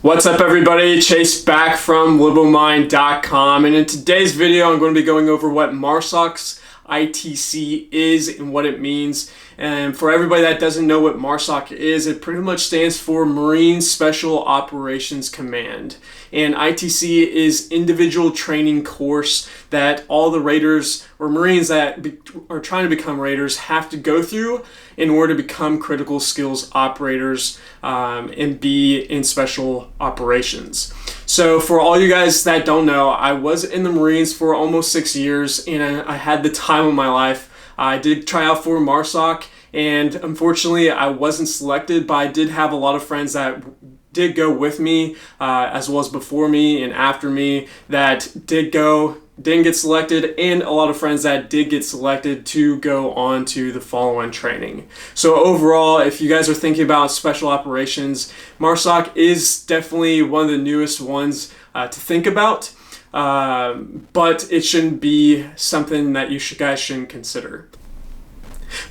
What's up everybody, Chase back from LittleMind.com, and in today's video I'm going to be going over what MARSOC ITC is and what it means. And for everybody that doesn't know what MARSOC is, it pretty much stands for Marine Special Operations Command. And ITC is individual training course that all the Raiders or Marines that are trying to become Raiders have to go through in order to become critical skills operators and be in special operations. So for all you guys that don't know, I was in the Marines for almost 6 years and I had the time of my life. I did try out for MARSOC and unfortunately I wasn't selected, but I did have a lot of friends that did go with me as well as before me and after me that didn't get selected, and a lot of friends that did get selected to go on to the follow-on training. So overall, if you guys are thinking about special operations, MARSOC is definitely one of the newest ones to think about, but it shouldn't be something that you guys shouldn't consider.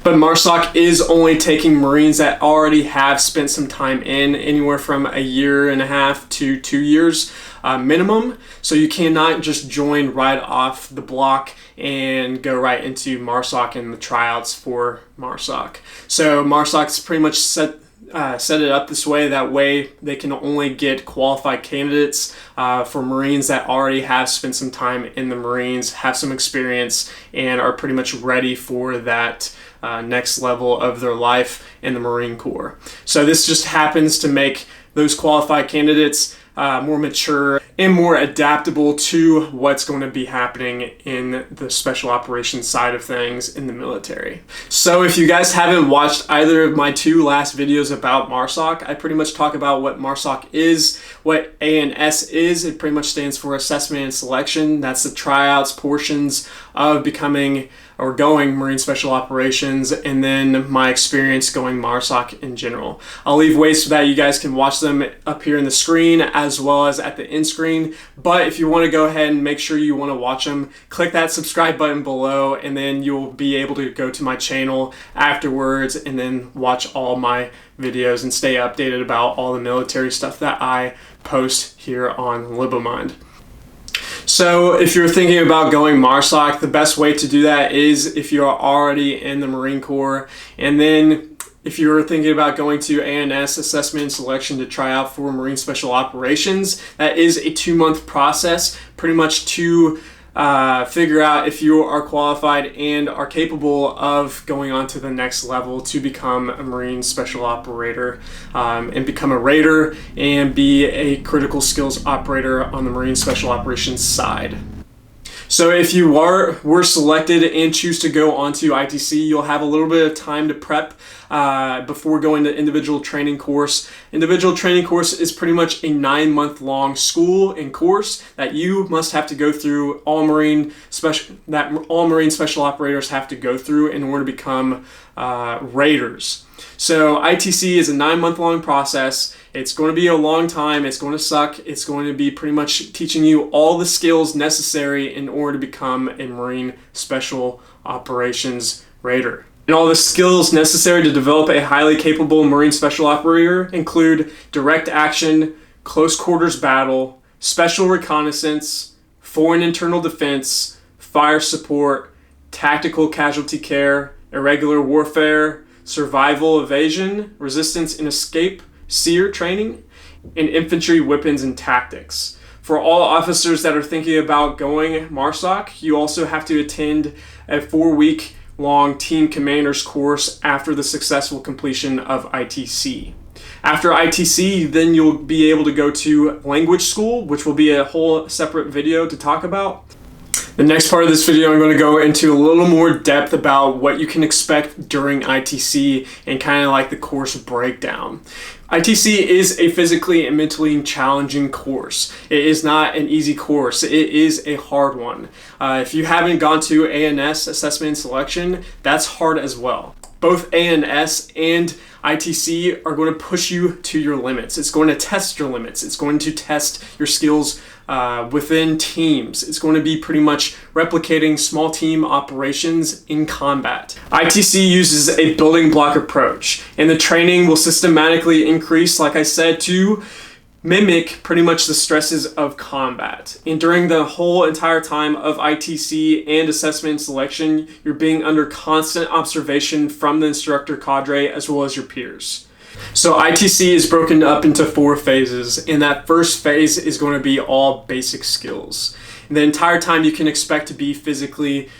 But MARSOC is only taking Marines that already have spent some time in, anywhere from 1.5 years to 2 years minimum. So you cannot just join right off the block and go right into MARSOC and the tryouts for MARSOC. So MARSOC's pretty much set it up this way. That way they can only get qualified candidates for Marines that already have spent some time in the Marines, have some experience, and are pretty much ready for that next level of their life in the Marine Corps. So this just happens to make those qualified candidates more mature and more adaptable to what's going to be happening in the special operations side of things in the military. So if you guys haven't watched either of my 2 last videos about MARSOC, I pretty much talk about what MARSOC is, what ANS is. It pretty much stands for Assessment and Selection. That's the tryouts portions of becoming or going Marine Special Operations, and then my experience going MARSOC in general. I'll leave ways so that you guys can watch them up here in the screen as well as at the end screen. But if you want to go ahead and make sure you want to watch them, click that subscribe button below, and then you'll be able to go to my channel afterwards and then watch all my videos and stay updated about all the military stuff that I post here on LittleMind. So if you're thinking about going MARSOC, the best way to do that is if you're already in the Marine Corps. And then if you're thinking about going to ANS, Assessment and Selection, to try out for Marine Special Operations, that is a 2-month process, pretty much to figure out if you are qualified and are capable of going on to the next level to become a Marine Special Operator and become a Raider and be a critical skills operator on the Marine Special Operations side. So if you were selected and choose to go onto ITC, you'll have a little bit of time to prep before going to individual training course. Individual training course is pretty much a 9-month-long school and course that you must have to go through. All Marine Special Operators have to go through in order to become Raiders. So ITC is a 9-month-long process. It's going to be a long time. It's going to suck. It's going to be pretty much teaching you all the skills necessary in order to become a Marine Special Operations Raider. And all the skills necessary to develop a highly capable Marine Special Operator include direct action, close quarters battle, special reconnaissance, foreign internal defense, fire support, tactical casualty care, irregular warfare, survival evasion, resistance and escape, SEER training, and infantry weapons and tactics. For all officers that are thinking about going MARSOC, you also have to attend a 4-week-long team commanders course after the successful completion of ITC. After ITC, then you'll be able to go to language school, which will be a whole separate video to talk about. The next part of this video, I'm going to go into a little more depth about what you can expect during ITC and kind of like the course breakdown. ITC is a physically and mentally challenging course. It is not an easy course. It is a hard one. If you haven't gone to ANS, Assessment and Selection, that's hard as well. Both ANS and ITC are going to push you to your limits. It's going to test your limits. It's going to test your skills within teams. It's going to be pretty much replicating small team operations in combat. ITC uses a building block approach, and the training will systematically increase, like I said, to mimic pretty much the stresses of combat. And during the whole entire time of ITC and assessment and selection, you're being under constant observation from the instructor cadre as well as your peers. So ITC is broken up into 4 phases, and that first phase is going to be all basic skills. And the entire time you can expect to be physically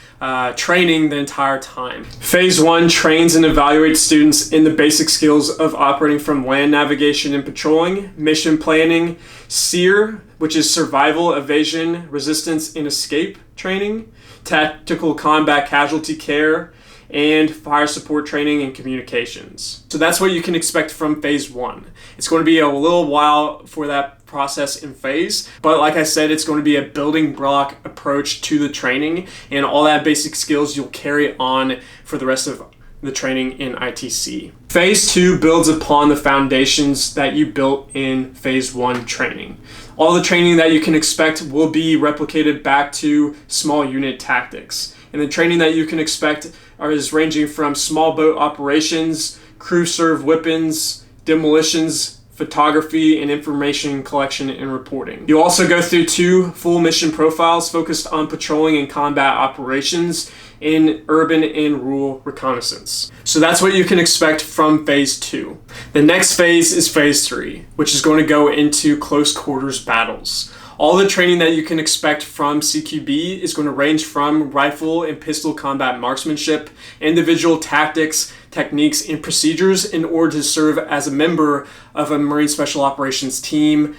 training the entire time. Phase 1 trains and evaluates students in the basic skills of operating from land navigation and patrolling, mission planning, SEER, which is survival, evasion, resistance, and escape training, tactical combat casualty care, and fire support training and communications. So that's what you can expect from phase 1. It's going to be a little while for that process in phase, but like I said, it's going to be a building block approach to the training, and all that basic skills you'll carry on for the rest of the training in ITC. Phase 2 builds upon the foundations that you built in phase 1 training. All the training that you can expect will be replicated back to small unit tactics. And the training that you can expect is ranging from small boat operations, crew serve weapons, demolitions, photography, and information collection and reporting. You also go through 2 full mission profiles focused on patrolling and combat operations in urban and rural reconnaissance. So that's what you can expect from phase 2. The next phase is phase 3, which is going to go into close quarters battles. All the training that you can expect from CQB is going to range from rifle and pistol combat marksmanship, individual tactics, techniques, and procedures in order to serve as a member of a Marine Special Operations team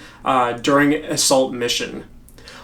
during assault mission.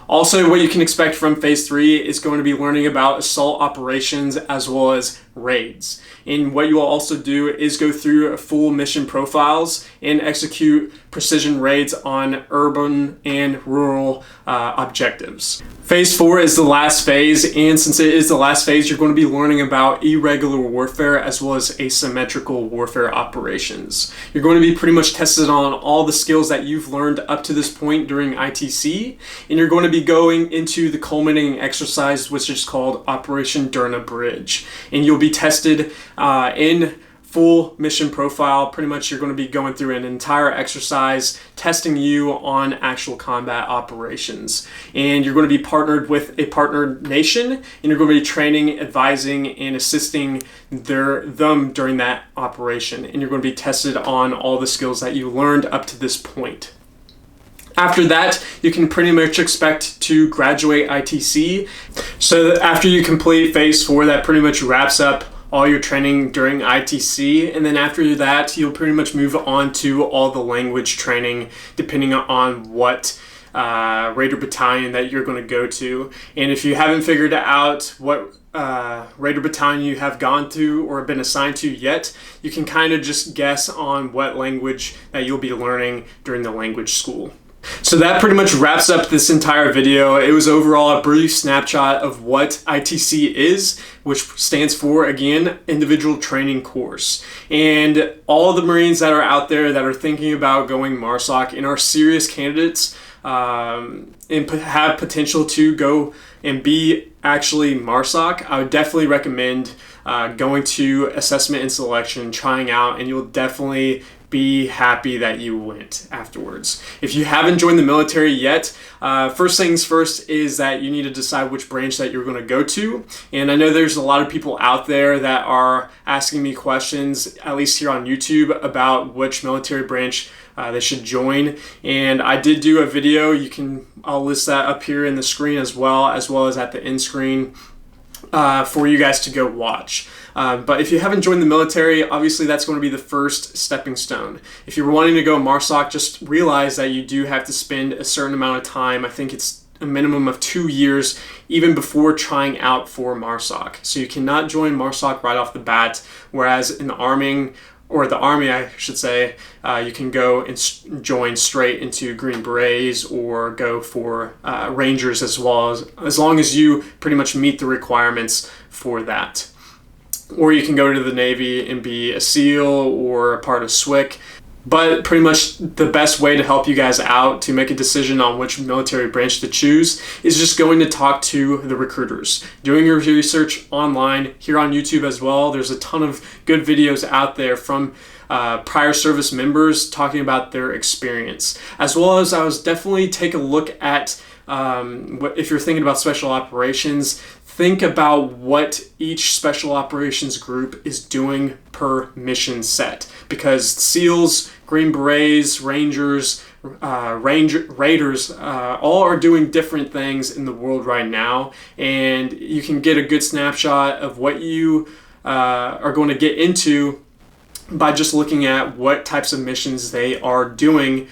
Also, what you can expect from phase 3 is going to be learning about assault operations as well as raids. And what you will also do is go through full mission profiles and execute precision raids on urban and rural objectives. Phase 4 is the last phase, and since it is the last phase, you're going to be learning about irregular warfare as well as asymmetrical warfare operations. You're going to be pretty much tested on all the skills that you've learned up to this point during ITC, and you're going to be going into the culminating exercise, which is called Operation Derna Bridge. And you'll be tested in full mission profile. Pretty much you're going to be going through an entire exercise testing you on actual combat operations, and you're going to be partnered with a partner nation, and you're going to be training, advising, and assisting them during that operation, and you're going to be tested on all the skills that you learned up to this point. After that, you can pretty much expect to graduate ITC. So after you complete phase 4, that pretty much wraps up all your training during ITC, and then after that you'll pretty much move on to all the language training depending on what Raider battalion that you're going to go to. And if you haven't figured out what Raider battalion you have gone to or been assigned to yet, you can kind of just guess on what language that you'll be learning during the language school. So that pretty much wraps up this entire video. It was overall a brief snapshot of what ITC is, which stands for, again, Individual Training Course. And all the Marines that are out there that are thinking about going MARSOC and are serious candidates and have potential to go and be actually MARSOC, I would definitely recommend going to assessment and selection, trying out, and you'll definitely be happy that you went afterwards. If you haven't joined the military yet, first things first is that you need to decide which branch that you're going to go to. And I know there's a lot of people out there that are asking me questions, at least here on YouTube, about which military branch they should join. And I did do a video. I'll list that up here in the screen as well as at the end screen for you guys to go watch. But if you haven't joined the military, obviously that's going to be the first stepping stone. If you're wanting to go MARSOC, just realize that you do have to spend a certain amount of time. I think it's a minimum of 2 years even before trying out for MARSOC. So you cannot join MARSOC right off the bat, whereas in the Army, I should say, you can go and join straight into Green Berets or go for Rangers as long as you pretty much meet the requirements for that. Or you can go to the Navy and be a SEAL or a part of SWCC. But pretty much the best way to help you guys out to make a decision on which military branch to choose is just going to talk to the recruiters. Doing your research online, here on YouTube as well. There's a ton of good videos out there from prior service members talking about their experience, as well as I was definitely take a look at if you're thinking about special operations, think about what each special operations group is doing per mission set, because SEALs, Green Berets, Rangers, Raiders, all are doing different things in the world right now, and you can get a good snapshot of what you are going to get into by just looking at what types of missions they are doing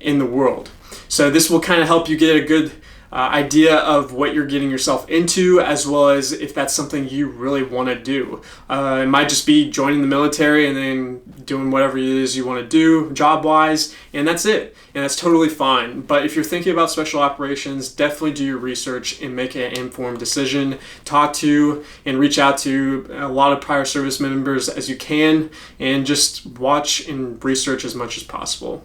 in the world. So this will kind of help you get a good idea of what you're getting yourself into, as well as if that's something you really want to do. It might just be joining the military and then doing whatever it is you want to do job-wise, and that's it. And that's totally fine. But if you're thinking about special operations, definitely do your research and make an informed decision. Talk to and reach out to a lot of prior service members as you can, and just watch and research as much as possible.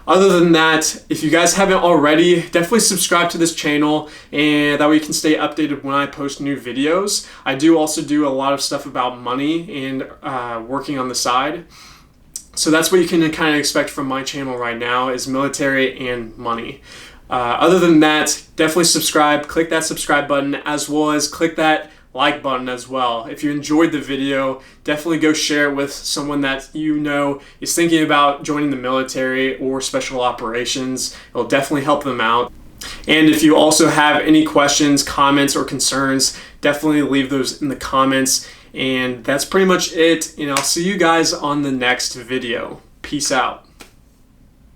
Other than that, if you guys haven't already, definitely subscribe to this channel, and that way you can stay updated when I post new videos. I do also do a lot of stuff about money and working on the side. So that's what you can kind of expect from my channel right now, is military and money. Other than that, definitely subscribe, click that subscribe button, as well as click that like button as well. If you enjoyed the video, definitely go share it with someone that you know is thinking about joining the military or special operations. It'll definitely help them out. And if you also have any questions, comments, or concerns, definitely leave those in the comments. And that's pretty much it. And I'll see you guys on the next video. Peace out.